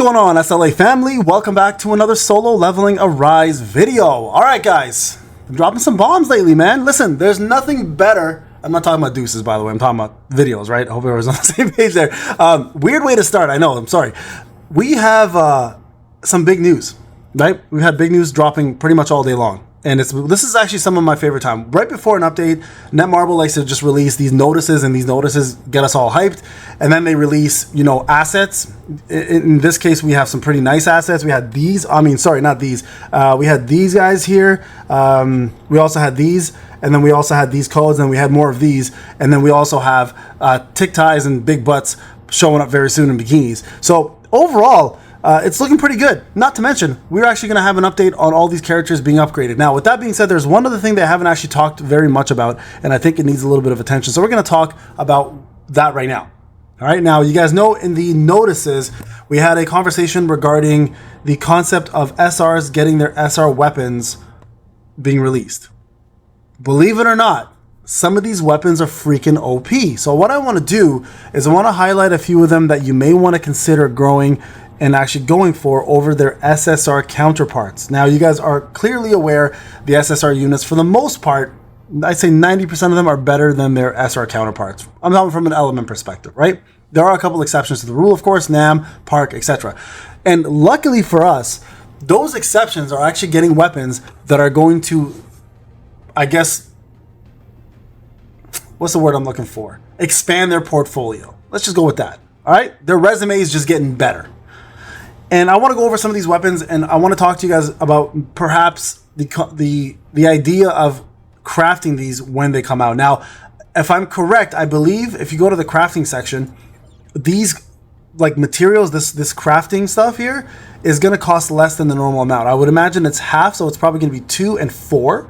going on, SLA family? Welcome back to another solo leveling Arise video. Alright guys, I'm dropping some bombs lately, man. Listen, there's nothing better. I'm not talking about deuces, by the way. I'm talking about videos, right? I hope everyone's on the same page there. Weird way to start, I know. I'm sorry. We have some big news, right? We've had big news dropping pretty much all day long. And this is actually some of my favorite time. Right before an update, Netmarble likes to just release these notices, and these notices get us all hyped. And then they release, you know, assets. In this case, we have some pretty nice assets. We had these. I mean, sorry, not these. We had these guys here. We also had these. And then we also had these codes. And we had more of these. And then we also have tic ties and big butts showing up very soon in bikinis. So overall, it's looking pretty good. Not to mention, we're actually going to have an update on all these characters being upgraded. Now, with that being said, there's one other thing that I haven't actually talked very much about, and I think it needs a little bit of attention. So we're going to talk about that right now. All right, now, you guys know in the notices, we had a conversation regarding the concept of SRs getting their SR weapons being released. Believe it or not, some of these weapons are freaking OP. So what I want to do is I want to highlight a few of them that you may want to consider growing and actually going for over their SSR counterparts. Now, you guys are clearly aware the SSR units, for the most part, I'd say 90% of them are better than their SR counterparts. I'm talking from an element perspective, right? There are a couple exceptions to the rule, of course, NAM, Park, etc. And luckily for us, those exceptions are actually getting weapons that are going to, I guess, what's the word I'm looking for? Expand their portfolio. Let's just go with that, all right? Their resume is just getting better. And I want to go over some of these weapons, and I want to talk to you guys about perhaps the idea of crafting these when they come out. Now, if I'm correct, I believe if you go to the crafting section, these like materials, this crafting stuff here is going to cost less than the normal amount. I would imagine it's half, so it's probably going to be 2 and 4.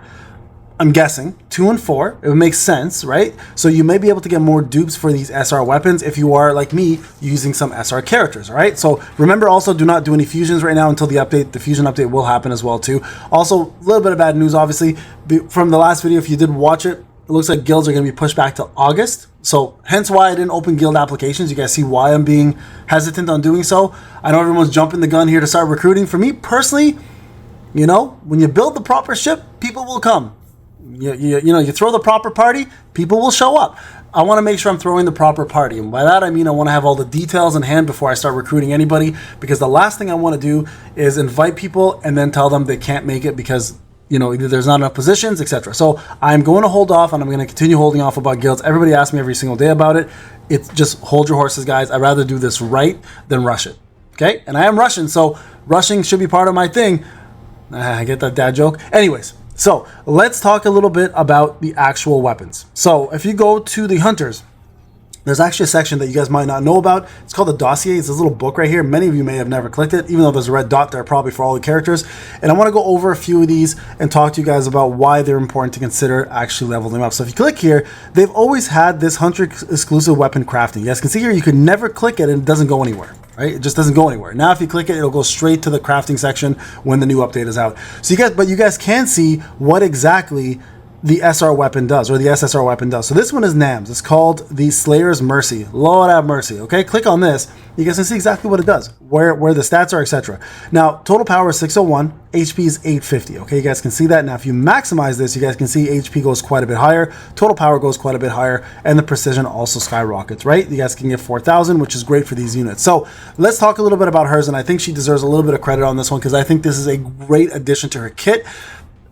I'm guessing 2 and 4. It would make sense, right? So you may be able to get more dupes for these SR weapons if you are, like me, using some SR characters, all right? So remember, also, do not do any fusions right now until the update. The fusion update will happen as well, too. Also, a little bit of bad news, obviously. From the last video, if you did watch it, it looks like guilds are going to be pushed back to August. So hence why I didn't open guild applications. You guys see why I'm being hesitant on doing so. I know everyone's jumping the gun here to start recruiting. For me, personally, you know, when you build the proper ship, people will come. You know, you throw the proper party, people will show up. I want to make sure I'm throwing the proper party. And by that, I mean I want to have all the details in hand before I start recruiting anybody, because the last thing I want to do is invite people and then tell them they can't make it because, you know, either there's not enough positions, etc. So I'm going to hold off, and I'm going to continue holding off about guilds. Everybody asks me every single day about it. It's just hold your horses, guys. I'd rather do this right than rush it. Okay? And I am rushing, so rushing should be part of my thing. I get that dad joke. Anyways. So let's talk a little bit about the actual weapons. So if you go to the hunters, there's actually a section that you guys might not know about. It's called the dossier. It's this little book right here. Many of you may have never clicked it, even though there's a red dot there probably for all the characters. And I want to go over a few of these and talk to you guys about why they're important to consider actually leveling them up. So if you click here, they've always had this hunter exclusive weapon crafting. You guys can see here, you could never click it and it doesn't go anywhere. Right? It just doesn't go anywhere. Now, if you click it, it'll go straight to the crafting section when the new update is out. So you guys can see what exactly the SR weapon does, or the SSR weapon does. So this one is NAMS. It's called the Slayer's Mercy. Lord have mercy. Okay, click on this. You guys can see exactly what it does, where the stats are, etc. Now, total power is 601, HP is 850. Okay, you guys can see that. Now, if you maximize this, you guys can see HP goes quite a bit higher, total power goes quite a bit higher, and the precision also skyrockets, right? You guys can get 4,000, which is great for these units. So let's talk a little bit about hers, and I think she deserves a little bit of credit on this one because I think this is a great addition to her kit.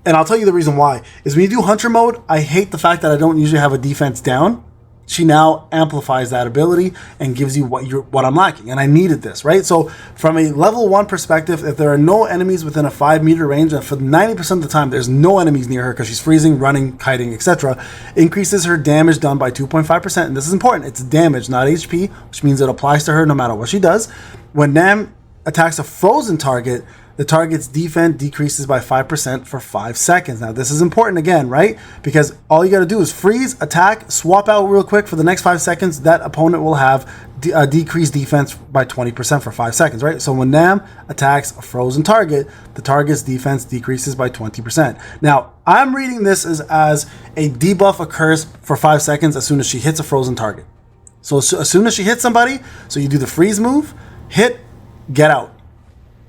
And I'll tell you the reason why, is when you do hunter mode, I hate the fact that I don't usually have a defense down. She now amplifies that ability and gives you what I'm lacking. And I needed this, right? So from a level 1 perspective, if there are no enemies within a 5-meter range, and for 90% of the time there's no enemies near her because she's freezing, running, kiting, etc., increases her damage done by 2.5%. And this is important. It's damage, not HP, which means it applies to her no matter what she does. When Nam attacks a frozen target, the target's defense decreases by 5% for 5 seconds. Now, this is important again, right? Because all you got to do is freeze, attack, swap out real quick for the next 5 seconds. That opponent will have decreased defense by 20% for 5 seconds, right? So when Nam attacks a frozen target, the target's defense decreases by 20%. Now, I'm reading this as a debuff occurs for 5 seconds as soon as she hits a frozen target. So as soon as she hits somebody, so you do the freeze move, hit, get out.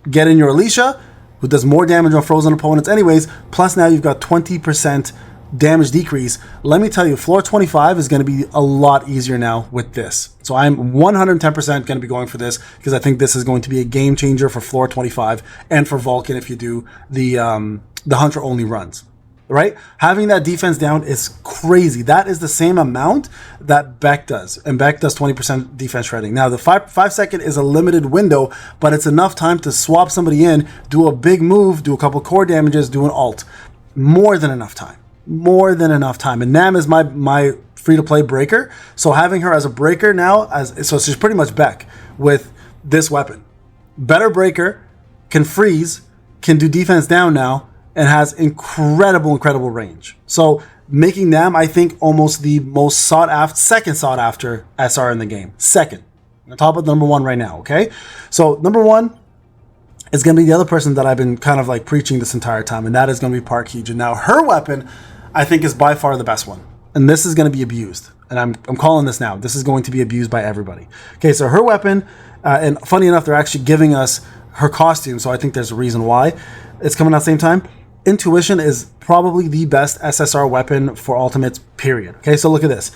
Get in your Alicia, who does more damage on frozen opponents anyways, plus now you've got 20% damage decrease. Let me tell you, floor 25 is going to be a lot easier now with this. So I'm 110% going to be going for this because I think this is going to be a game changer for floor 25 and for Vulcan if you do the Hunter only runs. Right? Having that defense down is crazy. That is the same amount that Beck does. And Beck does 20% defense shredding. Now, the 5 second is a limited window, but it's enough time to swap somebody in, do a big move, do a couple core damages, do an ult. More than enough time. More than enough time. And Nam is my free-to-play breaker. So having her as a breaker now, so she's pretty much Beck with this weapon. Better breaker, can freeze, can do defense down now, and has incredible range. So making them, I think, almost the most second sought after SR in the game. Second. On top of number one right now, okay? So number one is going to be the other person that I've been kind of like preaching this entire time, and that is going to be Park Hee-jin. Now, her weapon, I think, is by far the best one. And this is going to be abused. And I'm calling this now. This is going to be abused by everybody. Okay, so her weapon, and funny enough, they're actually giving us her costume, so I think there's a reason why it's coming out at the same time. Intuition is probably the best SSR weapon for ultimates, period. Okay, so look at this.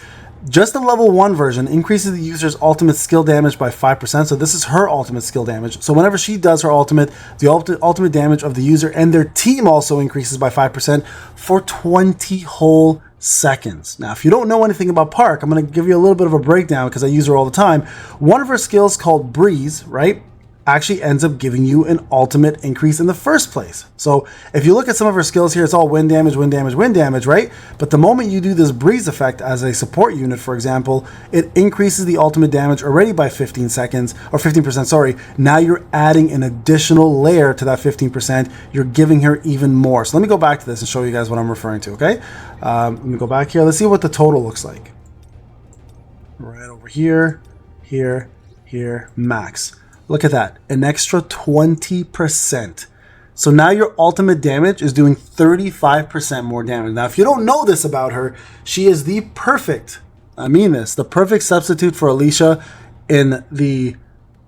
Just the level 1 version increases the user's ultimate skill damage by 5%. So this is her ultimate skill damage. So whenever she does her ultimate, the ultimate damage of the user and their team also increases by 5% for 20 whole seconds. Now, if you don't know anything about Park, I'm going to give you a little bit of a breakdown because I use her all the time. One of her skills called Breeze, right, actually ends up giving you an ultimate increase in the first place. So if you look at some of her skills here, it's all wind damage, right? But the moment you do this Breeze effect as a support unit, for example, it increases the ultimate damage already by 15%, sorry. Now you're adding an additional layer to that 15%. You're giving her even more. So let me go back to this and show you guys what I'm referring to, okay? Let me go back here. Let's see what the total looks like. Right over here, here, max. Look at that, an extra 20%. So now your ultimate damage is doing 35% more damage. Now, if you don't know this about her, she is the perfect substitute for Alicia in the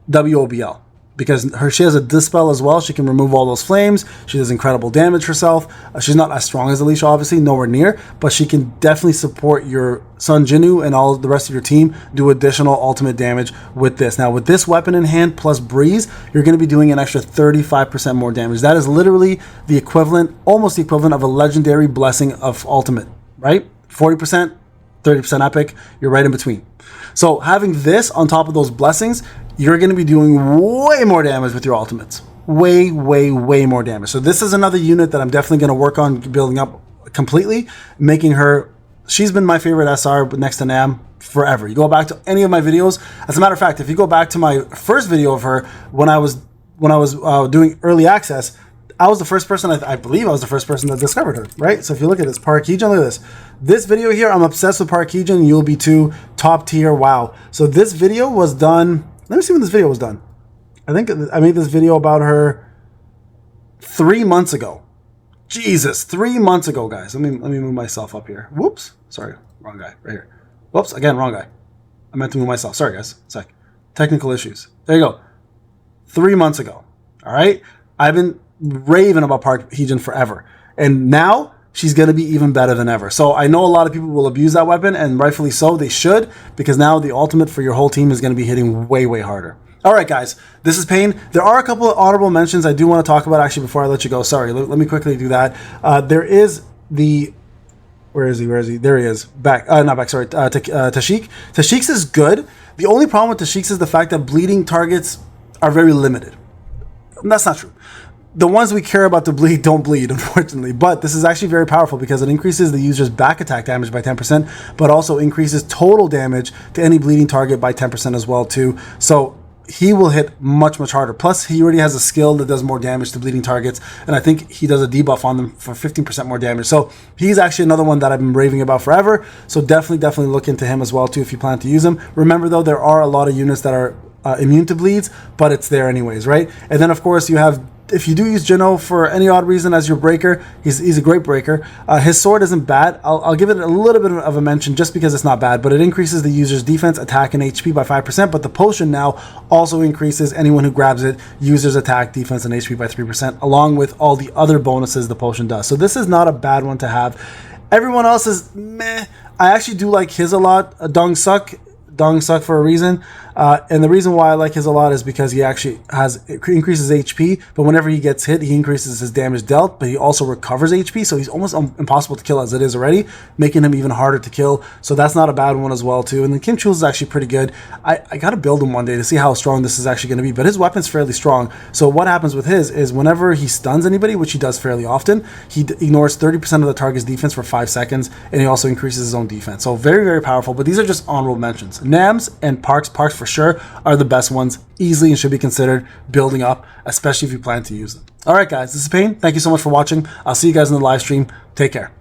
WOBL. Because she has a dispel as well. She can remove all those flames. She does incredible damage herself. She's not as strong as Alicia, obviously, nowhere near. But she can definitely support your Sun Jinwoo and all the rest of your team do additional ultimate damage with this. Now, with this weapon in hand plus Breeze, you're going to be doing an extra 35% more damage. That is literally the equivalent, almost the equivalent of a legendary blessing of ultimate, right? 40%, 30% epic. You're right in between. So having this on top of those blessings, you're going to be doing way more damage with your ultimates. Way more damage. So this is another unit that I'm definitely going to work on building up completely, making her, she's been my favorite SR next to Nam forever. You go back to any of my videos. As a matter of fact, if you go back to my first video of her when I was doing early access, I was the first person, I believe I was the first person that discovered her, right? So if you look at this, Park Hee-jin, look at this. This video here, I'm obsessed with Park Hee-jin, you'll be too, top tier, wow. So this video was done, let me see when this video was done. I think I made this video about her 3 months ago. Jesus, 3 months ago, guys. Let me move myself up here. Whoops, sorry, wrong guy, right here. Whoops, again, wrong guy. I meant to move myself, sorry guys, sec. Technical issues. There you go. 3 months ago, all right? I've been raving about Park Hee-jin forever. And now she's going to be even better than ever. So I know a lot of people will abuse that weapon, and rightfully so. They should, because now the ultimate for your whole team is going to be hitting way harder. All right, guys, this is Payne. There are a couple of honorable mentions I do want to talk about actually before I let you go. Sorry, let me quickly do that. There is the... Where is he? There he is. Not back, sorry. Tashik. Tashik's is good. The only problem with Tashik's is the fact that bleeding targets are very limited. That's not true. The ones we care about to bleed don't bleed, unfortunately. But this is actually very powerful because it increases the user's back attack damage by 10%, but also increases total damage to any bleeding target by 10% as well, too. So he will hit much harder. Plus, he already has a skill that does more damage to bleeding targets, and I think he does a debuff on them for 15% more damage. So he's actually another one that I've been raving about forever. So definitely look into him as well, too, if you plan to use him. Remember, though, there are a lot of units that are immune to bleeds, but it's there anyways, right? And then, of course, you have if you do use Jino for any odd reason as your breaker, he's a great breaker. His sword isn't bad. I'll give it a little bit of a mention just because it's not bad, but it increases the user's defense, attack, and HP by 5%, but the potion now also increases anyone who grabs it, user's attack, defense, and HP by 3%, along with all the other bonuses the potion does. So this is not a bad one to have. Everyone else is meh. I actually do like his a lot. Dong Suck for a reason. And the reason why I like his a lot is because he actually increases HP, but whenever he gets hit, he increases his damage dealt, but he also recovers HP, so he's almost impossible to kill as it is already, making him even harder to kill. So that's not a bad one as well too. And then Kim Chul is actually pretty good. I gotta build him one day to see how strong this is actually going to be, but his weapon's fairly strong. So what happens with his is whenever he stuns anybody, which he does fairly often, he ignores 30% of the target's defense for 5 seconds, and he also increases his own defense. So very, very powerful, but these are just honorable mentions. Nams and Parks for sure are the best ones, easily, and should be considered building up, especially if you plan to use them. All right, guys, this is Payne. Thank you so much for watching. I'll see you guys in the live stream. Take care.